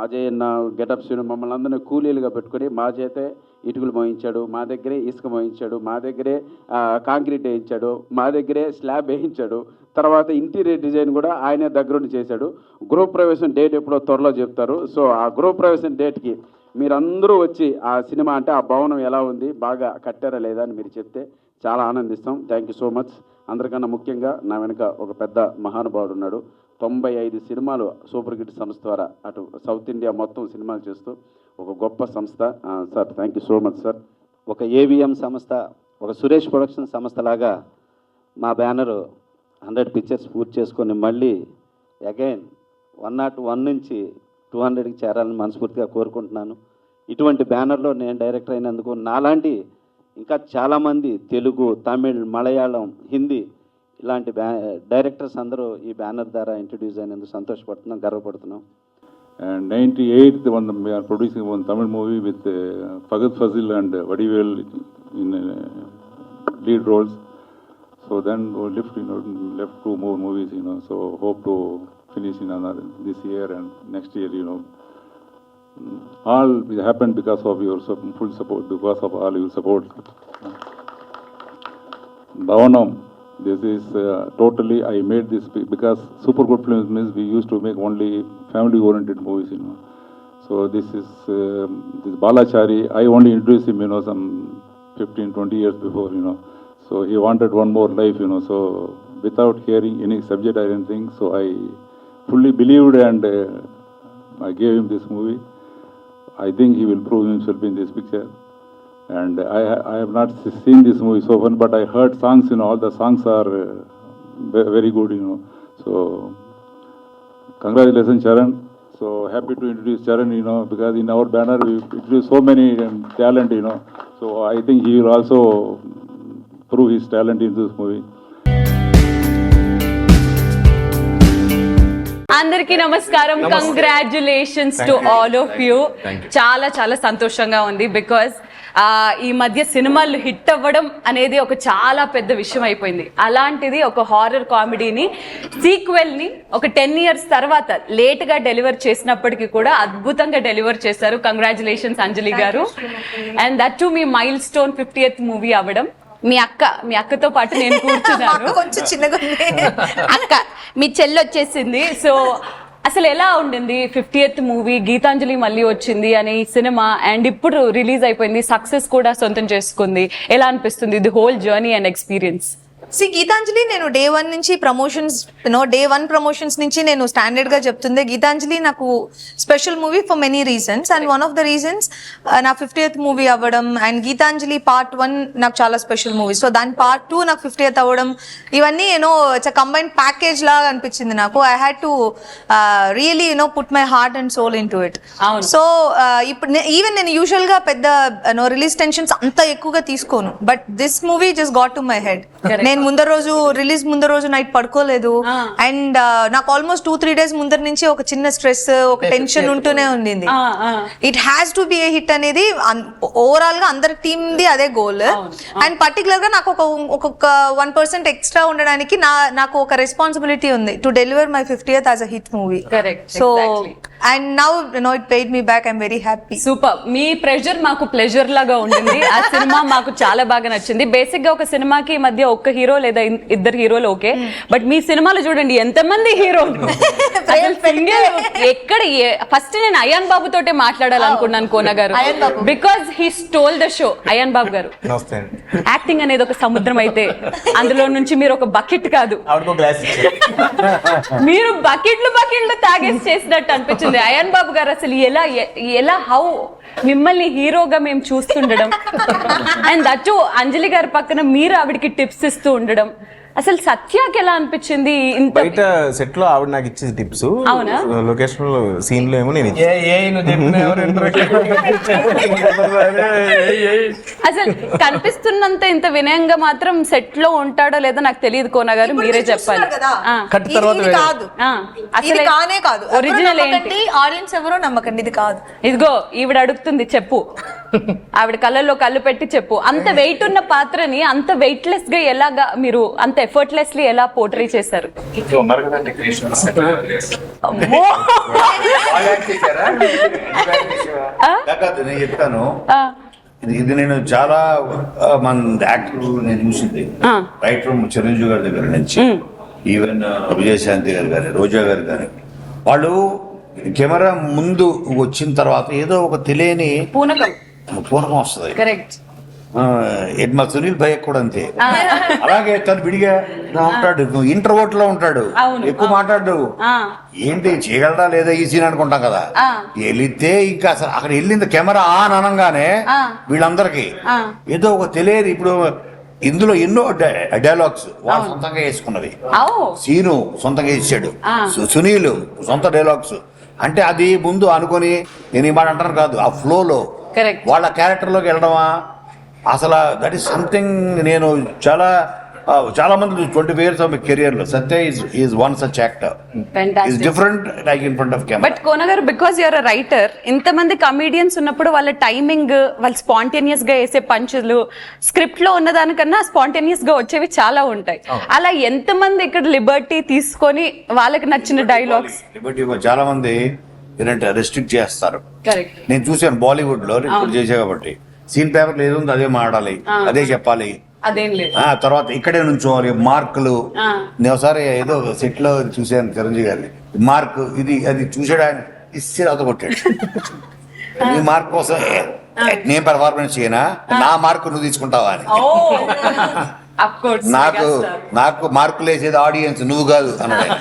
అజయ్ అన్న, గెటప్ శ్రీను, మమ్మల్ని అందరినీ కూలీలుగా పెట్టుకొని మా చేతే ఇటుకలు మోయించాడు, మా దగ్గరే ఇసుక మోయించాడు, మా దగ్గరే కాంక్రీట్ వేయించాడు, మా దగ్గరే స్లాబ్ వేయించాడు. తర్వాత ఇంటీరియర్ డిజైన్ కూడా ఆయనే దగ్గరుండి చేశాడు. గృహప్రవేశం డేట్ ఎప్పుడో త్వరలో చెప్తారు. సో ఆ గృహప్రవేశం డేట్కి మీరందరూ వచ్చి ఆ సినిమా అంటే ఆ భవనం ఎలా ఉంది, బాగా కట్టారా లేదా అని మీరు చెప్తే చాలా ఆనందిస్తాం. Thank you so much. అందరికన్నా ముఖ్యంగా నా వెనుక ఒక పెద్ద మహానుభావుడు ఉన్నాడు. 95 సినిమాలు సూపర్ హిట్ సంస్థ ద్వారా అటు సౌత్ ఇండియా మొత్తం సినిమాలు చేస్తూ ఒక గొప్ప సంస్థ. Sir thank you so much sir. ఒక ఏవిఎం సంస్థ, ఒక సురేష్ ప్రొడక్షన్ సంస్థలాగా మా బ్యానరు 100 పిక్చర్స్ పూర్తి చేసుకొని మళ్ళీ అగైన్ 101 నుంచి 200కి చేరాలని మనస్ఫూర్తిగా కోరుకుంటున్నాను. ఇటువంటి బ్యానర్లో నేను డైరెక్టర్ అయినందుకు నాలాంటి ఇంకా చాలామంది తెలుగు, తమిళ్, మలయాళం, హిందీ ఇలాంటి డైరెక్టర్స్ అందరూ ఈ బ్యానర్ ద్వారా ఇంట్రడ్యూస్ అయినందుకు సంతోషపడుతున్నాం, గర్వపడుతున్నాం. And 98, we are producing one Tamil movie with Fagad Fazil and Vadivel in lead roles. So then we left 2 more movies, so hope to finish in another this year and next year, All it happened because of your full support, because of all your support. Bhavanam, this is totally, I made this because Super Good Films means we used to make only family-oriented movies, So this is, this Balachari, I only introduced him, some 15-20 years before, So he wanted one more life, So without hearing any subject or anything, so I fully believed and I gave him this movie. I think he will prove himself in this picture. And I have not seen this movie so far, but I heard songs, all the songs are very good, So congratulations, Charan. So happy to introduce Charan, because in our banner we introduce so many talent, So I think he will also prove his talent in this movie. అందరికీ నమస్కారం. Congratulations to all of you. చాలా చాలా సంతోషంగా ఉంది because ఈ మధ్య సినిమాలు hit అవ్వడం అనేది ఒక చాలా పెద్ద విషయం అయిపోయింది. అలాంటిది ఒక హారర్ కామెడీని సీక్వెల్ని ఒక 10 years తర్వాత లేట్గా డెలివర్ చేసినప్పటికీ కూడా అద్భుతంగా డెలివర్ చేశారు. కంగ్రాచులేషన్స్ అంజలి గారు. And that to me mile stone 50th movie అవ్వడం. మీ అక్కతో పాటు నేను కూర్చున్నాను. కొంచెం చిన్నగా అక్క మీ చెల్లి వచ్చేసింది. సో అసలు ఎలా ఉండింది 50th మూవీ, గీతాంజలి మళ్ళీ వచ్చింది అనే ఈ సినిమా, అండ్ ఇప్పుడు రిలీజ్ అయిపోయింది, సక్సెస్ కూడా సొంతం చేసుకుంది. ఎలా అనిపిస్తుంది the whole journey and experience? Geetanjali నేను డే 1 నుంచి ప్రమోషన్స్ డే 1 ప్రమోషన్స్ నుంచి నేను స్టాండర్డ్ గా చెప్తుంది గీతాంజలి నాకు special movie for many reasons. And one of the reasons నా 50th మూవీ అవ్వడం, అండ్ గీతాంజలి పార్ట్ 1 నాకు చాలా స్పెషల్ మూవీ. సో దాని పార్ట్ 2 నాకు 50th అవ్వడం, ఇవన్నీ ఇట్స్ కంబైన్డ్ ప్యాకేజ్ లాగా అనిపించింది నాకు. I had to really put my heart and soul in to it. So ఇప్పుడు ఈవెన్ నేను యూజువల్ గా పెద్ద రిలీజ్ టెన్షన్స్ అంత ఎక్కువగా తీసుకోను, but this movie just got to my head. నేను నేను రిలీజ్ ముందర రోజు నైట్ పడుకోలేదు. అండ్ నాకు ఆల్మోస్ట్ 2-3 days ముందర నుంచి ఒక చిన్న స్ట్రెస్, ఒక టెన్షన్ ఉంటూనే ఉండింది. It has to be A hit అనేది ఓవరాల్ గా అందరి టీమ్ ది అదే గోల్. అండ్ పర్టికులర్ గా నాకు ఒక 1% ఎక్స్ట్రా ఉండడానికి నాకు ఒక రెస్పాన్సిబిలిటీ ఉంది to deliver my 50th as a hit movie. So and now it paid me back. I'm very happy. Super. Me pressure మాకు ప్లెజర్ లాగా ఉండింది. ఆ సినిమా మాకు చాలా బాగా నచ్చింది. బేసిక్ గా ఒక సినిమాకి మధ్య ఒక్క హీరో లేదా ఇద్దరు హీరోలు ఓకే, బట్ మీ సినిమాలో చూడండి ఎంతమంది హీరోలు. ఎక్కడ ఫస్ట్ నేను అయాన్ బాబు తోటే మాట్లాడాలనుకున్నాను కోన గారు, because he stole the show. Ayaan Babu గారు, యాక్టింగ్ అనేది ఒక సముద్రం అయితే అందులో నుంచి మీరు ఒక బకెట్ కాదు, మీరు బకెట్లు తాగేసి చేసినట్టు అనిపించింది. అయాన్ బాబు గారు అసలు ఎలా హౌ మిమ్మల్ని హీరోగా మేము చూస్తుండడం, అండ్ దట్టు అంజలి గారి పక్కన మీరు ఆవిడకి టిప్స్ ఇస్తూ ఉండడం, అసలు సత్యాకి ఎలా అనిపించింది? బయట సెట్ లో ఆవిడ నాకు ఇచ్చేది టిప్స్, లొకేషన్ లో సీన్ లో ఏమో నేను అసలు కనిపిస్తున్నంత ఇంత వినయంగా మాత్రం సెట్ లో ఉంటాడో లేదో నాకు తెలియదు కోన గారు, మీరే చెప్పాలి. అసలు కానే కాదు, ఒరిజినల్ ఏంటి? ఆడియన్స్ ఎవరో నమ్మకండి, ఇది కాదు. ఇదిగో ఈవిడ అడుగుతుంది, చెప్పు. ఆవిడ కళ్ళల్లో కళ్ళు పెట్టి చెప్పు. అంత వెయిట్ ఉన్న పాత్రని అంత వెయిట్లెస్ గా ఎలాగా మీరు అంత ఎఫర్ట్లెస్లీ ఎలా పోర్ట్రీ చేశారు? నేను చెప్తాను, ఇది నేను చాలా మంది యాక్టర్లు నేను చూసింది, రైట్ ఫ్రమ్ చిరంజీవి గారి దగ్గర నుంచి ఈవెన్ విజయశాంతి గారు కానీ, రోజా గారు కానీ, వాళ్ళు కెమెరా ముందు వచ్చిన తర్వాత ఏదో ఒక తెలియని పూనకం వస్తుంది. మా సునీల్ భయ్య కూడా అంతే. అలాగే తను విడిగా ఉంటాడు, ఇంటర్వోట్ లో ఉంటాడు, ఎక్కువ మాట్లాడు. ఏంటి చేయగలరా లేదా ఈ సీన్ అనుకుంటాం కదా, వెళితే ఇంకా అసలు అక్కడ వెళ్ళింది కెమెరా ఆన్ అనగానే వీళ్ళందరికీ ఏదో ఒక తెలియదు. ఇప్పుడు ఇందులో ఎన్నో డైలాగ్స్ వాళ్ళు సొంతంగా వేసుకున్నవి, సీను సొంతంగా వేసాడు, సునీల్ సొంత డైలాగ్స్. అంటే అది ముందు అనుకొని నేను ఈ మాట అంటాను కాదు, ఆ ఫ్లోలో వాళ్ళ క్యారెక్టర్లోకి వెళ్ళడమా అసలు దట్ ఈస్ సంథింగ్. నేను చాలా మంది 20 years ఆఫ్ కెరియర్ లో Satya is one such actor, is different like in front of camera. But Kona గారు, బికాజ్ యూఆర్ అ రైటర్, ఇంతమంది కమీడియన్స్ ఉన్నప్పుడు వాళ్ళ టైమింగ్, వాళ్ళు స్పాంటేనియస్ గా వేసే పంచులు స్క్రిప్ట్ లో ఉన్నదానికన్నా స్పాంటేనియస్ గా వచ్చేవి చాలా ఉంటాయి. అలా ఎంతమంది ఇక్కడ లిబర్టీ తీసుకొని వాళ్ళకి నచ్చిన డైలాగ్స్? లిబర్టీ చాలా మంది ఏంటంటే రెస్ట్రిక్ట్ చేస్తారు. నేను చూసాను బాలీవుడ్ లో రిపోర్ట్ చేసే కాబట్టి, సీన్ పేపర్ ఏదో ఉంది అదే మాట్లాడాలి, అదే చెప్పాలి, తర్వాత ఇక్కడే నుంచోవాలి, మార్కులు. నేను ఒకసారి ఏదో సెట్ లో చూసాను చిరంజీవి గారిని, మార్క్ ఇది అది చూసాడు, ఆయన ఇస్తే కొట్టాడు. ఈ మార్క్ కోసం నేను పెర్ఫార్మెన్స్ చేయనా, నా మార్కు నువ్వు తీసుకుంటావా అని. నాకు మార్కులు వేసేది ఆడియన్స్, నువ్వు కాదు అన్నాడు.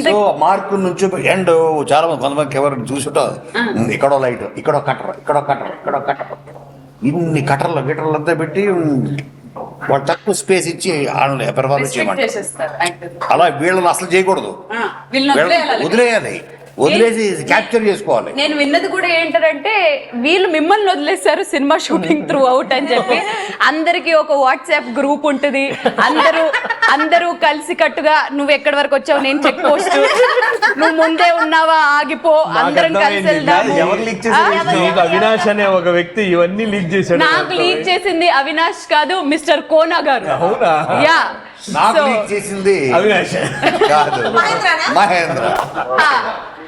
సో మార్కు నుంచి ఎండ్ చాలా మంది కొంతమంది ఎవరు చూసుంటారు, ఇక్కడో లైట్, ఇక్కడో కటర్, ఇక్కడో కటర్, ఇక్కడో కటర్, ఇన్ని కటర్లు గిటర్లు అంతా పెట్టి వాళ్ళు తక్కువ స్పేస్ ఇచ్చి వాళ్ళని పెర్ఫార్మెన్స్ చేయమంటారు. అలా వీళ్ళని అసలు చేయకూడదు, వదిలేయాలి, వదిలేసి క్యాప్చర్ చేసుకోవాలి. నేను విన్నది కూడా ఏంటంటే వీళ్ళు మిమ్మల్ని వదిలేశారు సినిమా షూటింగ్ త్రూ అవుట్ అని చెప్పి. అందరికి ఒక వాట్సాప్ గ్రూప్ ఉంటుంది, అందరూ కలిసి కట్టుగా నువ్వు ఎక్కడి వరకు వచ్చావు, నేను చెక్ పోస్ట్, నువ్వు ముందే ఉన్నావా ఆగిపో, అందరం కలిసి వెళ్దాము. అవినాష్ అనే ఒక వ్యక్తి ఇవన్నీ లీక్ చేశాడు. నాకు లీక్ చేసింది అవినాష్ కాదు, మిస్టర్ కోనా గారు. యా, నాకు లీక్ చేసింది అవినాష్ కాదు, మహేంద్ర.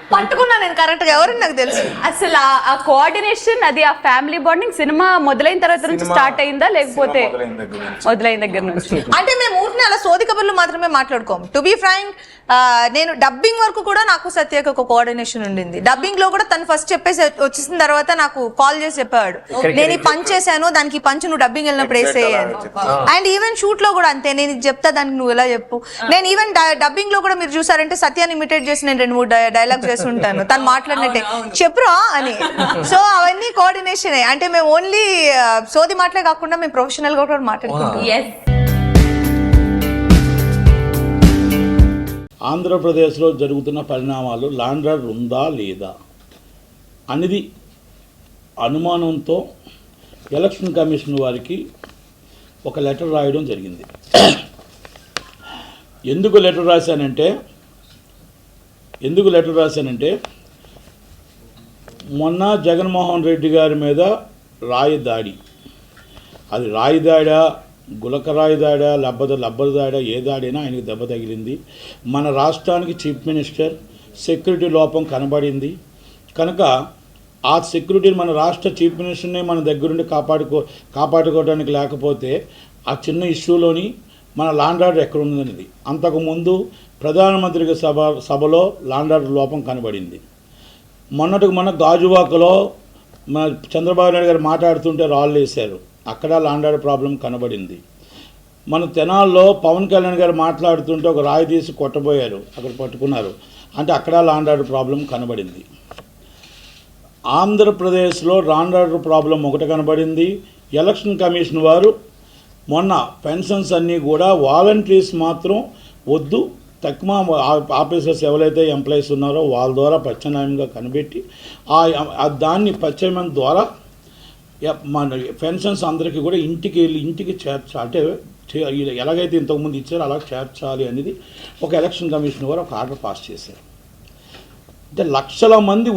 పట్టుకున్నా నేను కరెక్ట్ గా, ఎవరని నాకు తెలుసు. అసలు ఆ కోఆర్డినేషన్, అది ఆ ఫ్యామిలీ బాండింగ్ సినిమా మొదలైన తర్వాత నుంచి స్టార్ట్ అయిందా, లేకపోతే మొదలైన దగ్గర నుంచి? అంటే మేము ఊరిని అలా సోది కబుర్లు మాత్రమే మాట్లాడుకోము. టు బి ఫ్రాంక్, నేను డబ్బింగ్ వరకు కూడా నాకు సత్యకి ఒక కోఆర్డినేషన్ ఉండింది. డబ్బింగ్ లో కూడా తను ఫస్ట్ చెప్పేసి వచ్చేసిన తర్వాత నాకు కాల్ చేసి చెప్పాడు, నేను ఈ పంచ్ చేశాను, దానికి పంచ్ నువ్వు డబ్బింగ్ వెళ్ళినప్పుడు వేసేయాలి. అండ్ ఈవెన్ షూట్ లో కూడా అంతే, నేను చెప్తా దానికి నువ్వు ఎలా చెప్పు. నేను ఈవెన్ డబ్బింగ్ లో కూడా మీరు చూసారంటే సత్యాన్ని ఇమిటేట్ చేసి నేను 2-3 డైలాగ్స్ చేసి ఉంటాను, తను మాట్లాడినట్టే చెప్పురా అని. సో అవన్నీ కోఆర్డినేషన్. అంటే మేము ఓన్లీ సోది మాటలే కాకుండా మేము ప్రొఫెషనల్ గా కూడా మాట్లాడుకుంటాం. ఆంధ్రప్రదేశ్లో జరుగుతున్న పరిణామాలు లాండ్ ఆర్డర్ ఉందా లేదా అనేది అనుమానంతో ఎలక్షన్ కమిషన్ వారికి ఒక లెటర్ రాయడం జరిగింది. ఎందుకు లెటర్ రాశానంటే మొన్న జగన్మోహన్ రెడ్డి గారి మీద రాయి దాడి, అది రాయి దాడా, గులక రాయి దాడా, లబ్బర్ దాడా, ఏ దాడైనా ఆయనకి దెబ్బ తగిలింది. మన రాష్ట్రానికి చీఫ్ మినిస్టర్, సెక్యూరిటీ లోపం కనబడింది కనుక ఆ సెక్యూరిటీని మన రాష్ట్ర చీఫ్ మినిస్టర్నే మన దగ్గరుండి కాపాడుకోవడానికి లేకపోతే ఆ చిన్న ఇష్యూలోని మన లాండ్ ఆర్డర్ ఎక్కడ ఉందనేది. అంతకుముందు ప్రధానమంత్రి సభలో లాండ్ ఆర్డర్ లోపం కనబడింది. మొన్న గాజువాకలో మన చంద్రబాబు నాయుడు గారు మాట్లాడుతుంటే రాళ్ళు వేశారు, అక్కడ లాండ్ ఆర్డర్ ప్రాబ్లం కనబడింది. మన తెనాల్లో పవన్ కళ్యాణ్ గారు మాట్లాడుతుంటే ఒక రాయి తీసి కొట్టబోయారు, అక్కడ పట్టుకున్నారు, అంటే అక్కడ లాండ్ ఆర్డర్ ప్రాబ్లం కనబడింది. ఆంధ్రప్రదేశ్లో లాండ్ ఆర్డర్ ప్రాబ్లం ఒకటి కనబడింది. ఎలక్షన్ కమిషన్ వారు మొన్న పెన్షన్స్ అన్నీ కూడా వాలంటీర్స్ మాత్రం వద్దు, తక్కువ ఆఫీసర్స్ ఎవరైతే ఎంప్లాయీస్ ఉన్నారో వాళ్ళ ద్వారా ప్రత్యామ్నాయంగా కనిపెట్టి దాన్ని ప్రత్యామ్నాయం ద్వారా మన పెన్షన్స్ అందరికీ కూడా ఇంటికి చేర్చాలి, అంటే ఎలాగైతే ఇంతకుముందు ఇచ్చారో అలా చేర్చాలి అనేది ఒక ఎలక్షన్ కమిషన్ వారు ఒక ఆర్డర్ పాస్ చేశారు. అంటే లక్షల మంది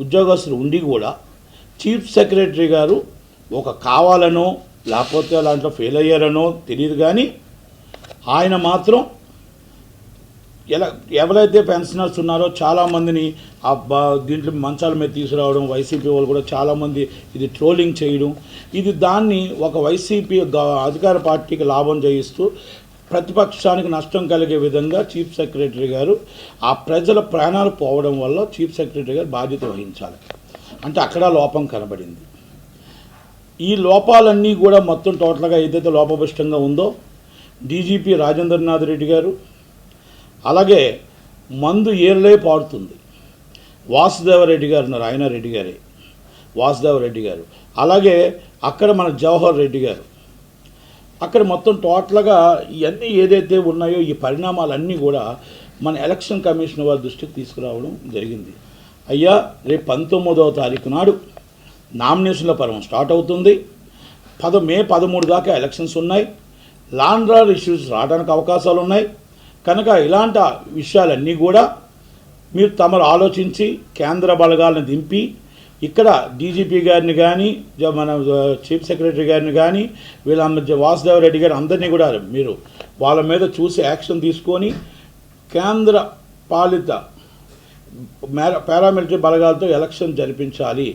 ఉద్యోగస్తులు ఉండి కూడా చీఫ్ సెక్రటరీ గారు ఒక కావాలనో లేకపోతే దాంట్లో ఫెయిల్ అయ్యారనో తెలియదు, కానీ ఆయన మాత్రం ఎవరైతే పెన్షనర్స్ ఉన్నారో చాలామందిని దీంట్లో మంచాల మీద తీసుకురావడం, వైసీపీ వాళ్ళు కూడా చాలామంది ఇది ట్రోలింగ్ చేయడం, దాన్ని ఒక వైసీపీ అధికార పార్టీకి లాభం చేయిస్తూ ప్రతిపక్షానికి నష్టం కలిగే విధంగా చీఫ్ సెక్రటరీ గారు ఆ ప్రజల ప్రాణాలు పోవడం వల్ల చీఫ్ సెక్రటరీ గారు బాధ్యత వహించాలి, అంటే అక్కడ లోపం కనబడింది. ఈ లోపాలన్నీ కూడా మొత్తం టోటల్గా ఏదైతే లోపభూయిష్టంగా ఉందో డీజీపీ రాజేంద్రనాథ్ రెడ్డి గారు, అలాగే మందు ఏర్లే పాడుతుంది వాసుదేవరెడ్డి గారు ఉన్నారు, ఆయన రెడ్డి గారే వాసుదేవరెడ్డి గారు, అలాగే అక్కడ మన జవహర్ రెడ్డి గారు, అక్కడ మొత్తం టోటల్గా ఇవన్నీ ఏదైతే ఉన్నాయో ఈ పరిణామాలన్నీ కూడా మన ఎలక్షన్ కమిషన్ వారి దృష్టికి తీసుకురావడం జరిగింది. అయ్యా, రేపు 19వ తారీఖు నాడు నామినేషన్ల పర్వం స్టార్ట్ అవుతుంది. మే 13 దాకా ఎలక్షన్స్ ఉన్నాయి. లాండ్ ఆర్డర్ ఇష్యూస్ రావడానికి అవకాశాలు ఉన్నాయి కనుక ఇలాంటి విషయాలన్నీ కూడా మీరు తమరు ఆలోచించి కేంద్ర బలగాలను దింపి ఇక్కడ డీజీపీ గారిని కానీ మన చీఫ్ సెక్రటరీ గారిని కానీ వీళ్ళ వాసుదేవరెడ్డి గారు అందరినీ కూడా మీరు వాళ్ళ మీద చూసి యాక్షన్ తీసుకొని కేంద్ర పాలిత పారామిలిటరీ బలగాలతో ఎలక్షన్ జరిపించాలి.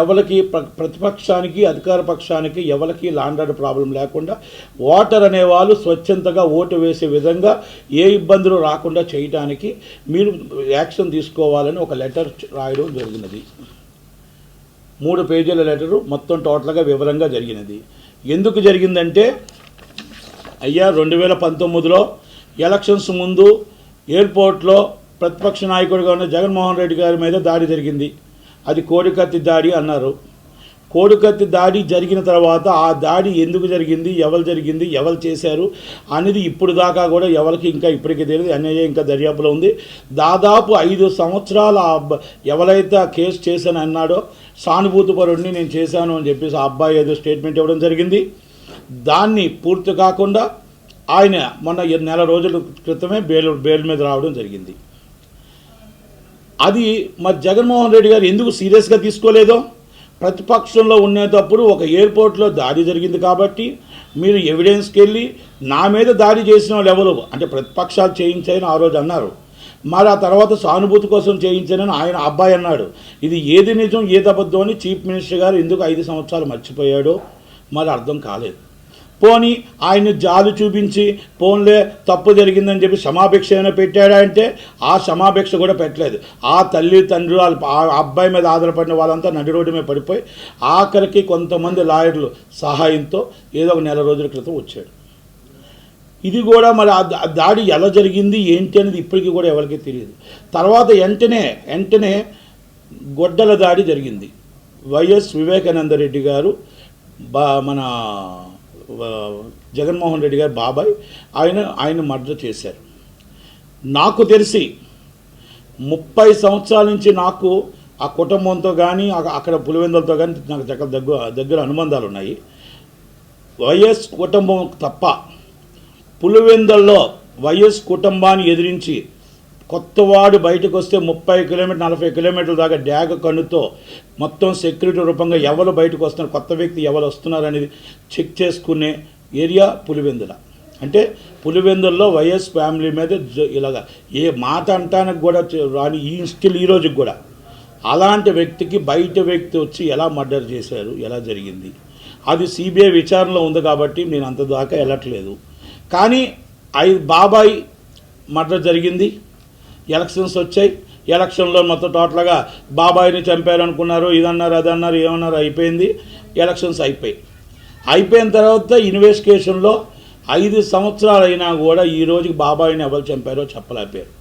ఎవరికి ప్రతిపక్షానికి అధికార పక్షానికి ఎవరికి లాండ్ ఆర్డర్ ప్రాబ్లం లేకుండా ఓటర్ అనేవాళ్ళు స్వచ్ఛందంగా ఓటు వేసే విధంగా ఏ ఇబ్బందులు రాకుండా చేయడానికి మీరు యాక్షన్ తీసుకోవాలని ఒక లెటర్ రాయడం జరిగినది. 3 పేజీల లెటరు మొత్తం టోటల్గా వివరంగా జరిగినది. ఎందుకు జరిగిందంటే అయ్యా 2019లో ఎలక్షన్స్ ముందు ఎయిర్పోర్ట్లో ప్రతిపక్ష నాయకుడిగా ఉన్న జగన్మోహన్ రెడ్డి గారి మీద దాడి జరిగింది. అది కోడికత్తి దాడి అన్నారు. కోడికత్తి దాడి జరిగిన తర్వాత ఆ దాడి ఎందుకు జరిగింది, ఎవరు చేశారు అనేది ఇప్పుడు దాకా కూడా ఎవరికి ఇంకా ఇప్పటికీ తెలియదు. ఎన్ఐఏ ఇంకా దర్యాప్తులో ఉంది. దాదాపు 5 సంవత్సరాల ఎవరైతే ఆ కేసు చేశాను అన్నాడో సానుభూతి పరుడిని నేను చేశాను అని చెప్పేసి ఆ అబ్బాయి ఏదో స్టేట్మెంట్ ఇవ్వడం జరిగింది. దాన్ని పూర్తి కాకుండా ఆయన మొన్న నెల రోజుల క్రితమే బెయిల్ మీద రావడం జరిగింది. అది మరి జగన్మోహన్ రెడ్డి గారు ఎందుకు సీరియస్గా తీసుకోలేదో, ప్రతిపక్షంలో ఉండేటప్పుడు ఒక ఎయిర్పోర్ట్లో దాడి జరిగింది కాబట్టి మీరు ఎవిడెన్స్కి వెళ్ళి నా మీద దాడి చేసిన వాళ్ళు ఎవరు అంటే ప్రతిపక్షాలు చేయించాయని ఆ రోజు అన్నారు. మరి ఆ తర్వాత సానుభూతి కోసం చేయించానని ఆయన అబ్బాయి అన్నాడు. ఇది ఏది నిజం ఏది అబద్ధం అని చీఫ్ మినిస్టర్ గారు ఎందుకు 5 సంవత్సరాలు మర్చిపోయాడో మరి అర్థం కాలేదు. పోనీ ఆయన జాలు చూపించి పోన్లే తప్పు జరిగిందని చెప్పి క్షమాభిక్ష ఏమైనా పెట్టాడా అంటే ఆ క్షమాభిక్ష కూడా పెట్టలేదు. ఆ తల్లి తండ్రులు ఆ అబ్బాయి మీద ఆధారపడిన వాళ్ళంతా నడి రోడ్డు మీద పడిపోయి ఆఖరికి కొంతమంది లాయర్లు సహాయంతో ఏదో ఒక నెల రోజుల క్రితం వచ్చాడు. ఇది కూడా మరి ఆ దాడి ఎలా జరిగింది ఏంటి అనేది ఇప్పటికీ కూడా ఎవరికీ తెలియదు. తర్వాత వెంటనే గొడ్డల దాడి జరిగింది. వైఎస్ వివేకానంద రెడ్డి గారు మన జగన్మోహన్ రెడ్డి గారు బాబాయ్ ఆయన మర్డర్ చేశారు. నాకు తెలిసి 30 సంవత్సరాల నుంచి నాకు ఆ కుటుంబంతో కానీ అక్కడ పులివెందులతో కానీ నాకు దగ్గర అనుబంధాలు ఉన్నాయి. వైఎస్ కుటుంబం తప్ప పులివెందుల్లో వైఎస్ కుటుంబాన్ని ఎదిరించి కొత్తవాడు బయటకు వస్తే 30 కిలోమీటర్ 40 కిలోమీటర్ల దాకా డ్యాగ కన్నుతో మొత్తం సెక్యూరిటీ రూపంగా ఎవరు బయటకు వస్తున్నారు, కొత్త వ్యక్తి ఎవరు వస్తున్నారు అనేది చెక్ చేసుకునే ఏరియా పులివెందుల. అంటే పులివెందుల్లో వైఎస్ ఫ్యామిలీ మీద ఇలాగా ఏ మాట అంటానికి కూడా రాని ఈ రోజుకి కూడా అలాంటి వ్యక్తికి బయట వ్యక్తి వచ్చి ఎలా మర్డర్ చేశారు, ఎలా జరిగింది, అది సిబిఐ విచారణలో ఉంది కాబట్టి నేను అంత దాకా వెళ్ళట్లేదు. కానీ బాబాయ్ మర్డర్ జరిగింది, ఎలక్షన్స్ వచ్చాయి, ఎలక్షన్లో మొత్తం టోటల్గా బాబాయిని చంపారు అనుకున్నారు, ఇదన్నారు అదన్నారు ఏమన్నారు, అయిపోయింది. ఎలక్షన్స్ అయిపోయిన తర్వాత ఇన్వెస్టిగేషన్లో 5 సంవత్సరాలు అయినా కూడా ఈ రోజుకి బాబాయిని ఎవరు చంపారో చెప్పలేకపోయారు.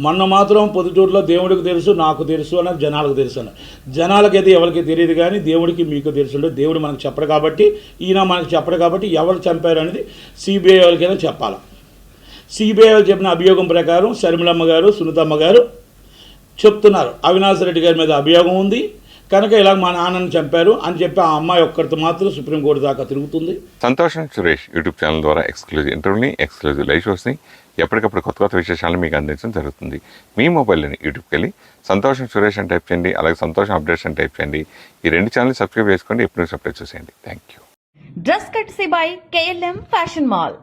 మొన్న మాత్రం పొద్దుటూరులో దేవుడికి తెలుసు, నాకు తెలుసు అన్నారు, జనాలకు తెలుసు అన్నారు. జనాలకైతే ఎవరికి తెలియదు, కానీ దేవుడికి మీకు తెలుసు. దేవుడు మనకు చెప్పడు కాబట్టి, ఈయన మనకు చెప్పడు కాబట్టి ఎవరు చంపారు అనేది సిబిఐ వాళ్ళకైనా చెప్పాలి. సిబిఐ వాళ్ళు చెప్పిన అభియోగం ప్రకారం శర్మిలమ్మ గారు, సునీతమ్మ గారు చెప్తున్నారు అవినాష్ రెడ్డి గారి మీద అభియోగం ఉంది కనుక ఇలా మా నాన్నని చంపారు అని చెప్పి ఆ అమ్మాయి ఒక్కరితో మాత్రం సుప్రీంకోర్టు దాకా తిరుగుతుంది. సంతోషం సురేష్ యూట్యూబ్ ఛానల్ ద్వారా ఎక్స్క్లూజివ్ ఇంటర్వ్యూని, ఎక్స్క్లూజివ్ లైవ్ షోస్ని, ఎప్పటికప్పుడు కొత్త విశేషాలను మీకు అందించడం జరుగుతుంది. మీ మొబైల్లోని యూట్యూబ్కి వెళ్ళి సంతోషం సురేష్ అని టైప్ చేయండి, అలాగే సంతోషం అప్డేట్స్ అని టైప్ చేయండి. ఈ 2 ఛానల్ సబ్స్క్రైబ్ చేసుకోండి, ఎప్పుడు అప్డేట్ చూసేయండి. Thank you. Dress కట్సీ by KLM fashion mall.